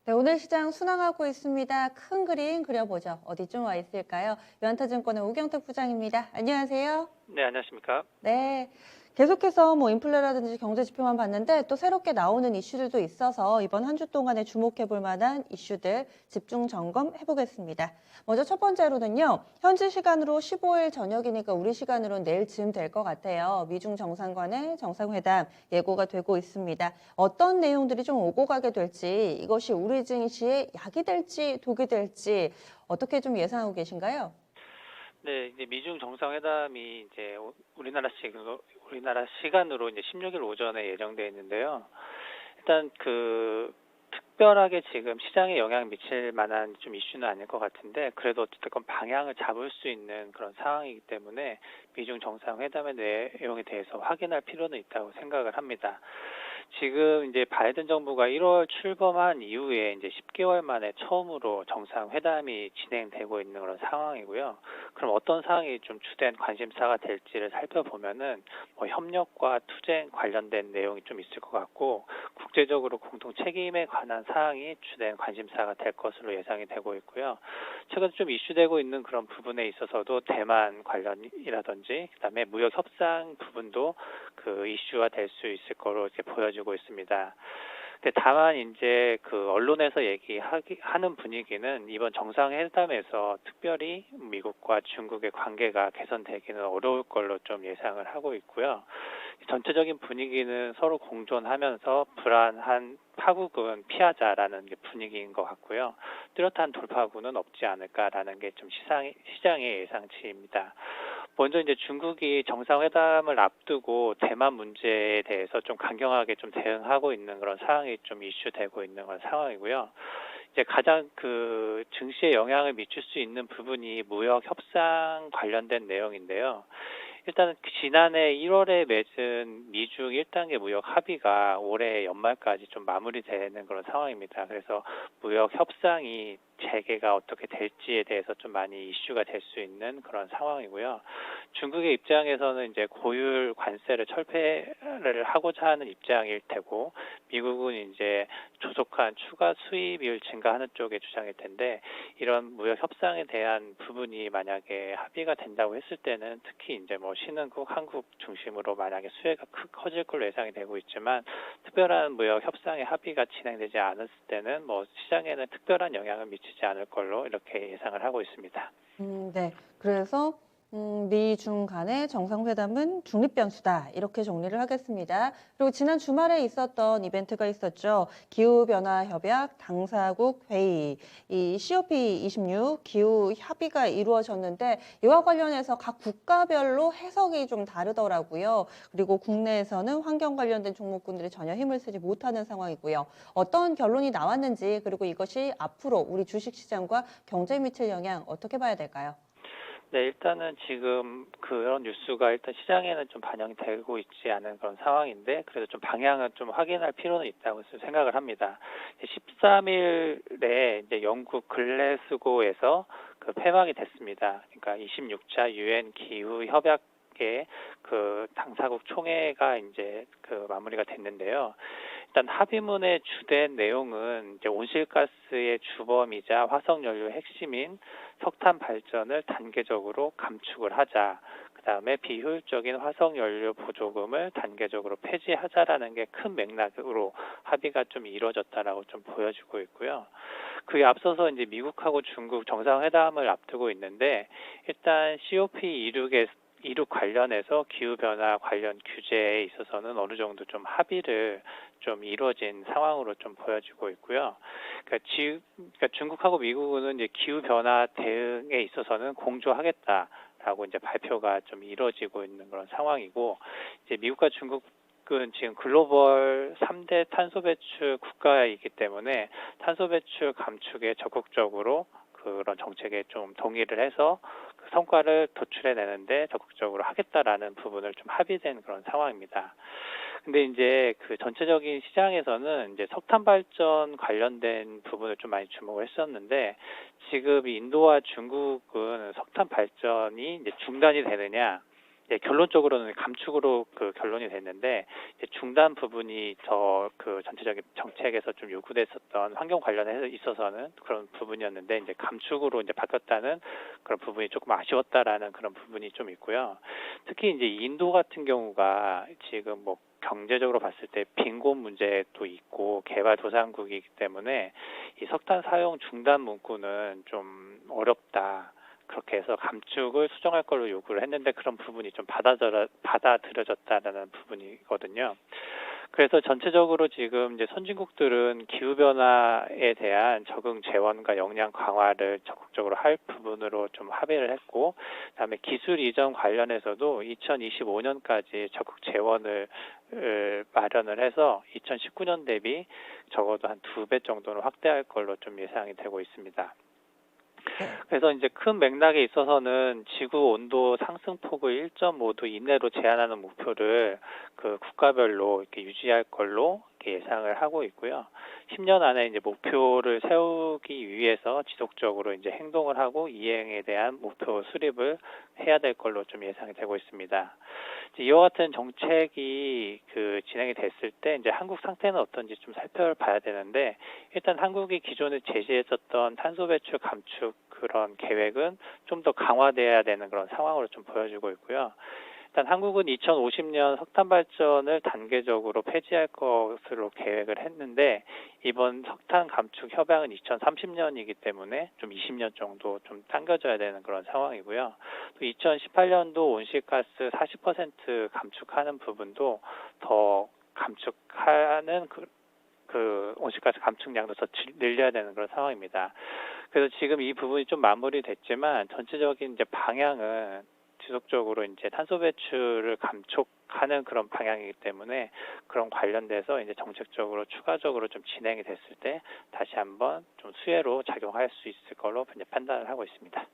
네, 오늘 시장 순항하고 있습니다. 큰 그림 그려보죠. 어디쯤 와 있을까요? 유한타증권의 우경택 부장입니다. 안녕하세요. 네, 안녕하십니까? 네. 계속해서 인플레라든지 경제 지표만 봤는데 또 새롭게 나오는 이슈들도 있어서 이번 한 주 동안에 주목해 볼 만한 이슈들 집중 점검해 보겠습니다. 먼저 첫 번째로는요. 현지 시간으로 15일 저녁이니까 우리 시간으로는 내일쯤 될 것 같아요. 미중 정상간의 정상회담 예고가 되고 있습니다. 어떤 내용들이 좀 오고 가게 될지 이것이 우리 증시에 약이 될지 독이 될지 어떻게 좀 예상하고 계신가요? 네, 이제 미중 정상회담이 이제 우리나라 시간으로 이제 16일 오전에 예정돼 있는데요. 일단 특별하게 지금 시장에 영향 미칠 만한 좀 이슈는 아닐 것 같은데, 그래도 어쨌든 방향을 잡을 수 있는 그런 상황이기 때문에 미중 정상회담의 내용에 대해서 확인할 필요는 있다고 생각을 합니다. 지금 이제 바이든 정부가 1월 출범한 이후에 이제 10개월 만에 처음으로 정상회담이 진행되고 있는 그런 상황이고요. 그럼 어떤 사항이 좀 주된 관심사가 될지를 살펴보면은 협력과 투쟁 관련된 내용이 좀 있을 것 같고, 국제적으로 공동 책임에 관한 사항이 주된 관심사가 될 것으로 예상이 되고 있고요. 최근 좀 이슈되고 있는 그런 부분에 있어서도 대만 관련이라든지 그다음에 무역 협상 부분도 그 이슈화 될 수 있을 거로 이렇게 보여지고 있습니다. 근데 다만 이제 언론에서 얘기하는 분위기는 이번 정상회담에서 특별히 미국과 중국의 관계가 개선되기는 어려울 걸로 좀 예상을 하고 있고요. 전체적인 분위기는 서로 공존하면서 불안한 파국은 피하자라는 게 분위기인 것 같고요. 뚜렷한 돌파구는 없지 않을까라는 게 좀 시장의 예상치입니다. 먼저 이제 중국이 정상회담을 앞두고 대만 문제에 대해서 좀 강경하게 좀 대응하고 있는 그런 상황이 좀 이슈되고 있는 그런 상황이고요. 이제 가장 증시에 영향을 미칠 수 있는 부분이 무역 협상 관련된 내용인데요. 일단 지난해 1월에 맺은 미중 1단계 무역 합의가 올해 연말까지 좀 마무리되는 그런 상황입니다. 그래서 무역 협상이 재개가 어떻게 될지에 대해서 좀 많이 이슈가 될 수 있는 그런 상황이고요. 중국의 입장에서는 이제 고율 관세를 철폐를 하고자 하는 입장일 테고, 미국은 이제 조속한 추가 수입을 증가하는 쪽의 주장일 텐데, 이런 무역 협상에 대한 부분이 만약에 합의가 된다고 했을 때는 특히 이제 신흥국, 한국 중심으로 만약에 수혜가 커질 걸로 예상이 되고 있지만, 특별한 무역 협상의 합의가 진행되지 않았을 때는 시장에는 특별한 영향을 미치지 않을 걸로 이렇게 예상을 하고 있습니다. 네. 그래서 미중 간의 정상회담은 중립 변수다. 이렇게 정리를 하겠습니다. 그리고 지난 주말에 있었던 이벤트가 있었죠. 기후변화 협약 당사국 회의, 이 COP26 기후 합의가 이루어졌는데 이와 관련해서 각 국가별로 해석이 좀 다르더라고요. 그리고 국내에서는 환경 관련된 종목군들이 전혀 힘을 쓰지 못하는 상황이고요. 어떤 결론이 나왔는지 그리고 이것이 앞으로 우리 주식시장과 경제에 미칠 영향 어떻게 봐야 될까요? 네, 일단은 지금 그런 뉴스가 일단 시장에는 좀 반영이 되고 있지 않은 그런 상황인데, 그래도 좀 방향은 좀 확인할 필요는 있다고 생각을 합니다. 13일에 이제 영국 글래스고에서 폐막이 됐습니다. 그러니까 26차 유엔 기후 협약의 당사국 총회가 이제 마무리가 됐는데요. 일단 합의문의 주된 내용은 이제 온실가스의 주범이자 화석연료의 핵심인 석탄 발전을 단계적으로 감축을 하자. 그다음에 비효율적인 화석연료 보조금을 단계적으로 폐지하자라는 게 큰 맥락으로 합의가 좀 이루어졌다라고 좀 보여지고 있고요. 그에 앞서서 이제 미국하고 중국 정상회담을 앞두고 있는데, 일단 COP26 관련해서 기후변화 관련 규제에 있어서는 어느 정도 좀 합의를 좀 이루어진 상황으로 좀 보여지고 있고요. 그러니까 중국하고 미국은 이제 기후변화 대응에 있어서는 공조하겠다라고 이제 발표가 좀 이루어지고 있는 그런 상황이고, 이제 미국과 중국은 지금 글로벌 3대 탄소 배출 국가이기 때문에 탄소 배출 감축에 적극적으로 그런 정책에 좀 동의를 해서 성과를 도출해내는데 적극적으로 하겠다라는 부분을 좀 합의된 그런 상황입니다. 근데 이제 전체적인 시장에서는 이제 석탄 발전 관련된 부분을 좀 많이 주목을 했었는데, 지금 인도와 중국은 석탄 발전이 이제 중단이 되느냐, 결론적으로는 감축으로 그 결론이 됐는데 이제 중단 부분이 더 그 전체적인 정책에서 좀 요구됐었던 환경 관련해서 있어서는 그런 부분이었는데 이제 감축으로 이제 바뀌었다는 그런 부분이 조금 아쉬웠다라는 그런 부분이 좀 있고요. 특히 이제 인도 같은 경우가 지금 뭐 경제적으로 봤을 때 빈곤 문제도 있고 개발도상국이기 때문에 이 석탄 사용 중단 문구는 좀 어렵다. 그렇게 해서 감축을 수정할 걸로 요구를 했는데 그런 부분이 좀 받아들여졌다는 부분이거든요. 그래서 전체적으로 지금 이제 선진국들은 기후변화에 대한 적응 재원과 역량 강화를 적극적으로 할 부분으로 좀 합의를 했고, 그다음에 기술 이전 관련해서도 2025년까지 적극 재원을 마련을 해서 2019년 대비 적어도 한 2배 정도는 확대할 걸로 좀 예상이 되고 있습니다. 네. 그래서 이제 큰 맥락에 있어서는 지구 온도 상승폭을 1.5도 이내로 제한하는 목표를 그 국가별로 이렇게 유지할 걸로 이렇게 예상을 하고 있고요. 10년 안에 이제 목표를 세우기 위해서 지속적으로 이제 행동을 하고 이행에 대한 목표 수립을 해야 될 걸로 좀 예상이 되고 있습니다. 이와 같은 정책이 그 진행이 됐을 때 이제 한국 상태는 어떤지 좀 살펴봐야 되는데 일단 한국이 기존에 제시했었던 탄소 배출 감축 그런 계획은 좀 더 강화돼야 되는 그런 상황으로 좀 보여지고 있고요. 일단 한국은 2050년 석탄 발전을 단계적으로 폐지할 것으로 계획을 했는데 이번 석탄 감축 협약은 2030년이기 때문에 좀 20년 정도 좀 당겨져야 되는 그런 상황이고요. 또 2018년도 온실가스 40% 감축하는 부분도 더 감축하는 그 온실가스 감축량도 더 늘려야 되는 그런 상황입니다. 그래서 지금 이 부분이 좀 마무리됐지만 전체적인 이제 방향은 지속적으로 이제 탄소 배출을 감축하는 그런 방향이기 때문에 그런 관련돼서 이제 정책적으로 추가적으로 좀 진행이 됐을 때 다시 한번 좀 수혜로 작용할 수 있을 걸로 이제 판단을 하고 있습니다.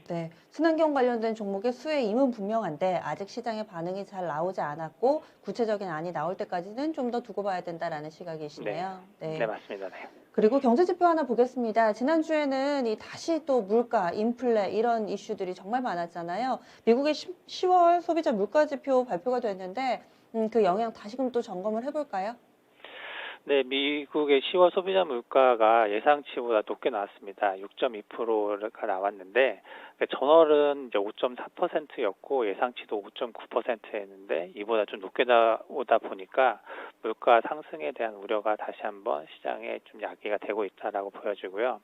네, 친환경 관련된 종목의 수혜임은 분명한데 아직 시장의 반응이 잘 나오지 않았고 구체적인 안이 나올 때까지는 좀 더 두고 봐야 된다라는 시각이시네요. 네, 맞습니다. 네. 그리고 경제 지표 하나 보겠습니다. 지난주에는 다시 또 물가, 인플레 이런 이슈들이 정말 많았잖아요. 미국의 10월 소비자 물가 지표 발표가 됐는데 그 영향 다시금 또 점검을 해볼까요? 네, 미국의 10월 소비자 물가가 예상치보다 높게 나왔습니다. 6.2%가 나왔는데 전월은 이제 5.4%였고 예상치도 5.9%였는데 이보다 좀 높게 나오다 보니까 물가 상승에 대한 우려가 다시 한번 시장에 좀 야기가 되고 있다라고 보여지고요.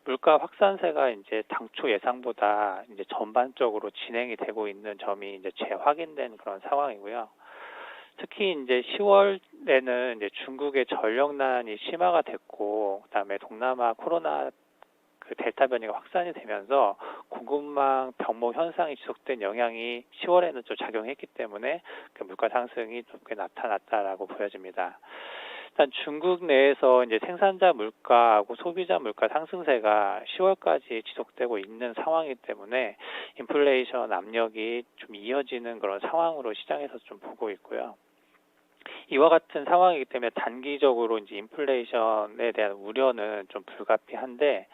물가 확산세가 이제 당초 예상보다 이제 전반적으로 진행이 되고 있는 점이 이제 재확인된 그런 상황이고요. 특히 이제 10월에는 이제 중국의 전력난이 심화가 됐고, 그다음에 동남아 코로나 그 델타 변이가 확산이 되면서 공급망 병목 현상이 지속된 영향이 10월에는 좀 작용했기 때문에 그 물가 상승이 좀 꽤 나타났다라고 보여집니다. 일단 중국 내에서 이제 생산자 물가하고 소비자 물가 상승세가 10월까지 지속되고 있는 상황이기 때문에 인플레이션 압력이 좀 이어지는 그런 상황으로 시장에서 좀 보고 있고요. 이와 같은 상황이기 때문에 단기적으로 이제 인플레이션에 대한 우려는 좀 불가피한데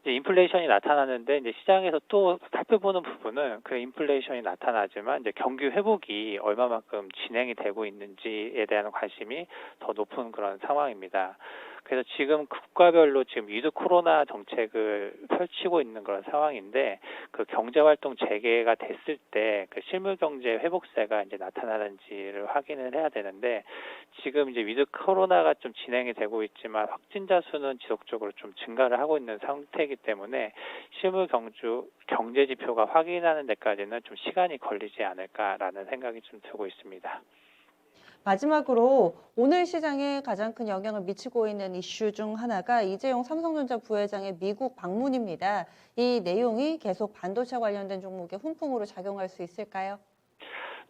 이제 인플레이션이 나타나는데 이제 시장에서 또 살펴보는 부분은 그 인플레이션이 나타나지만 이제 경기 회복이 얼마만큼 진행이 되고 있는지에 대한 관심이 더 높은 그런 상황입니다. 그래서 지금 국가별로 지금 위드 코로나 정책을 펼치고 있는 그런 상황인데 그 경제활동 재개가 됐을 때 그 실물 경제 회복세가 이제 나타나는지를 확인을 해야 되는데 지금 이제 위드 코로나가 좀 진행이 되고 있지만 확진자 수는 지속적으로 좀 증가를 하고 있는 상태이기 때문에 실물 경제 지표가 확인하는 데까지는 좀 시간이 걸리지 않을까라는 생각이 좀 들고 있습니다. 마지막으로 오늘 시장에 가장 큰 영향을 미치고 있는 이슈 중 하나가 이재용 삼성전자 부회장의 미국 방문입니다. 이 내용이 계속 반도체 관련된 종목에 훈풍으로 작용할 수 있을까요?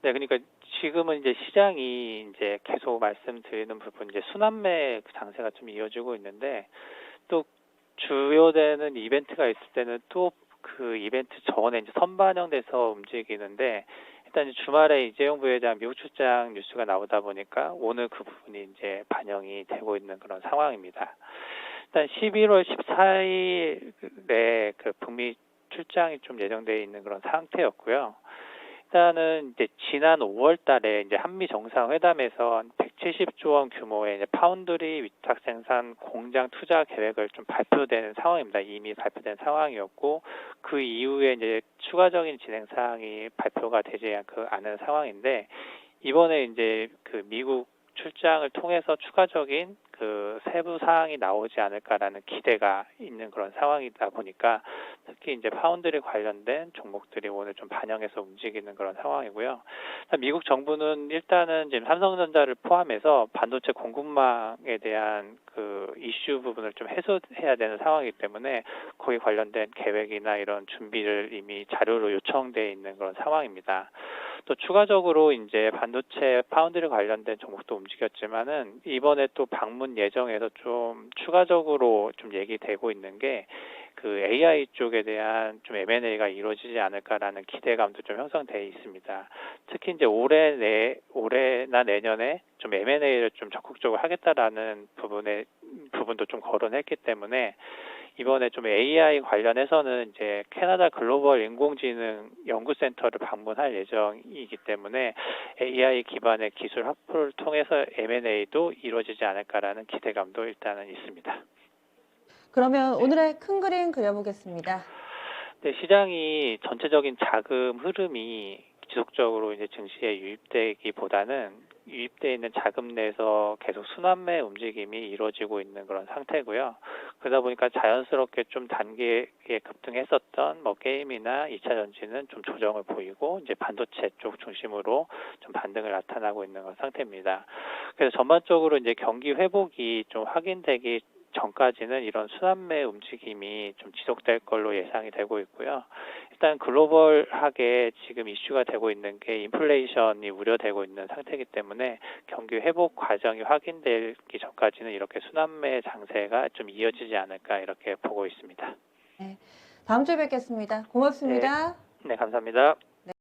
네, 그러니까 지금은 이제 시장이 이제 계속 말씀드리는 부분 이제 순환매 장세가 좀 이어지고 있는데 또 주요되는 이벤트가 있을 때는 또 그 이벤트 전에 이제 선반영돼서 움직이는데 일단 주말에 이재용 부회장 미국 출장 뉴스가 나오다 보니까 오늘 그 부분이 이제 반영이 되고 있는 그런 상황입니다. 일단 11월 14일에 그 북미 출장이 좀 예정되어 있는 그런 상태였고요. 일단은 이제 지난 5월 달에 이제 한미 정상회담에서 170조 원 규모의 이제 파운드리 위탁 생산 공장 투자 계획을 좀 발표된 상황입니다. 이미 발표된 상황이었고 그 이후에 이제 추가적인 진행 사항이 발표가 되지 않은 상황인데 이번에 이제 그 미국 출장을 통해서 추가적인 그 세부 사항이 나오지 않을까라는 기대가 있는 그런 상황이다 보니까 특히 이제 파운드리 관련된 종목들이 오늘 좀 반영해서 움직이는 그런 상황이고요. 미국 정부는 일단은 지금 삼성전자를 포함해서 반도체 공급망에 대한 그 이슈 부분을 좀 해소해야 되는 상황이기 때문에 거기 관련된 계획이나 이런 준비를 이미 자료로 요청돼 있는 그런 상황입니다. 또 추가적으로 이제 반도체 파운드리 관련된 종목도 움직였지만은 이번에 또 방문 예정에서 좀 추가적으로 좀 얘기되고 있는 게 그 AI 쪽에 대한 좀 M&A가 이루어지지 않을까라는 기대감도 좀 형성돼 있습니다. 특히 이제 올해나 내년에 좀 M&A를 좀 적극적으로 하겠다라는 부분도 좀 거론했기 때문에 이번에 좀 AI 관련해서는 이제 캐나다 글로벌 인공지능 연구센터를 방문할 예정이기 때문에 AI 기반의 기술 확보를 통해서 M&A도 이루어지지 않을까라는 기대감도 일단은 있습니다. 그러면 오늘의 큰 그림 그려보겠습니다. 네, 시장이 전체적인 자금 흐름이 지속적으로 이제 증시에 유입되기보다는 유입돼 있는 자금 내에서 계속 순환매 움직임이 이루어지고 있는 그런 상태고요. 그러다 보니까 자연스럽게 좀 단기에 급등했었던 뭐 게임이나 2차 전지는 좀 조정을 보이고 이제 반도체 쪽 중심으로 좀 반등을 나타나고 있는 그런 상태입니다. 그래서 전반적으로 이제 경기 회복이 좀 확인되기 전까지는 이런 순환매 움직임이 좀 지속될 걸로 예상이 되고 있고요. 일단 글로벌하게 지금 이슈가 되고 있는 게 인플레이션이 우려되고 있는 상태이기 때문에 경기 회복 과정이 확인되기 전까지는 이렇게 순환매 장세가 좀 이어지지 않을까 이렇게 보고 있습니다. 네, 다음 주에 뵙겠습니다. 고맙습니다. 네, 감사합니다.